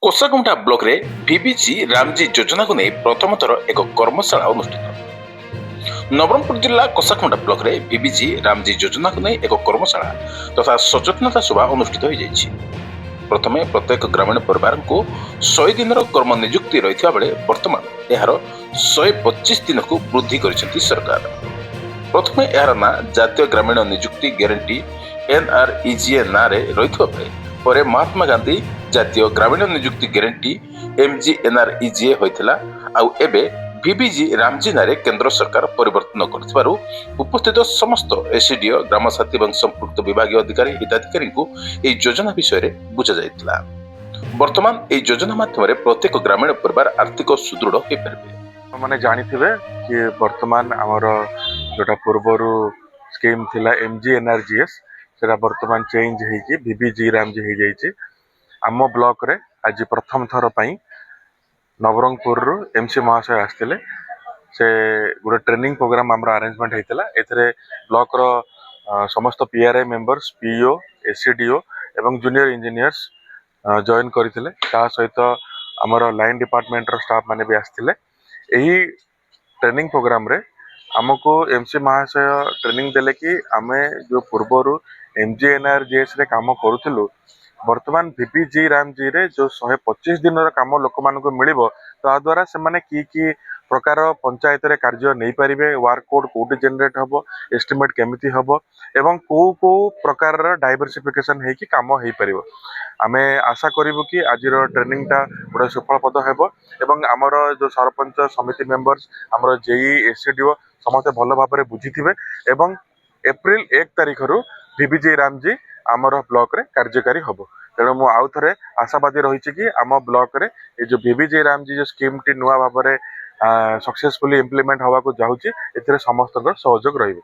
कोसाकुंटा block रे BBG Ramji योजना को नहीं प्रथम थर एक कर्मशाला अनुष्ठित। नवरंगपुर जिला कोसाकुंटा ब्लॉक रे बीबीजी रामजी योजना को नहीं एक कर्मशाला तथा सचेतनता सभा अनुष्ठित हो जाइछि। प्रथमे प्रत्येक ग्रामीण परिवार को 100 दिन कर्म नियुक्ति रही बेले वर्तमान यार 125 दिन को वृद्धि करिसेंति सरकार। प्रथमे यार ना जातीय ग्रामीण नियुक्ति ग्यारंटी NREGA ना रे रहिथबा बेले परे महात्मा गांधी जातीय ग्रामीण नियुक्ति ग्यारंटी MGNREGA होइथिला आउ एबे बीबीजी रामजी नारे केंद्र सरकार परिवर्तन करथिबारु उपस्थित समस्त एसडीओ ग्राम साथी एवं संपुक्त विभागीय अधिकारी हिताधिकारी को এই যোজনা বিষয়ে বুঝা যাইতিলা। বর্তমান এই যোজনা মাধ্যমে প্রত্যেক গ্রামীণ পরিবার আর্থিক সুদৃঢ় হয়ে পারবে। মানে জানিথিবে कि वर्तमान आमर जोटा पूर्वर स्कीम थिला MGNRGS सेटा वर्तमान चेंज होइकी बीबीजी रामजी हो जाइए। आम ब्लॉक रे आज प्रथम थर पई नवरंगपुर MC महाशय आसते से गोटे ट्रेनिंग प्रोग्राम आम अरेंजमेंट होता। एथिरे ब्लॉक रो समस्त PRI मेंबर्स PO SCDO एवं जूनियर इंजीनियर्स जॉइन करथिले। ता सहित आमर लाइन डिपार्टमेंट रो स्टाफ माने भी आसथिले। एही ट्रेनिंग प्रोग्राम रे आमको MC महाशय ट्रेनिंग देले कि आमे जो पूर्वर MGNRGS रे काम करूथिलु वर्तमान बीबीजी रामजी रे जो 125 दिन काम लोक मानक मिलिबो ता द्वारा से माने की प्रकार पंचायत रे कार्य नहीं पारिबे, वर्क कोड कोड जनरेट हबो, एस्टिमेट केमिति हबो एवं को प्रकार डाइवर्सिफिकेशन हे कि काम हे परिबो। आमे आशा करिबो कि आजिर ट्रेनिंग टा बड़ा सफलपद हेबो एवं आमर जो सरपंच समिति मेंबर्स आमर जेई एसडीओ समस्त भल भाव में बुझीथिबे एवं एप्रिल 1 तारिख रु बीबीजी रामजी आमर ब्लॉक रे कार्यकारी हबो। तेणु मु आउ थरे आशावादी रही कि आम ब्लॉक रे ये जो बीबीजी रामजी जो स्कीम टी नुआ भाव में सक्सेसफुली इम्प्लीमेंट हवा को जाउची एथिरे समस्त सहयोग रहिबो।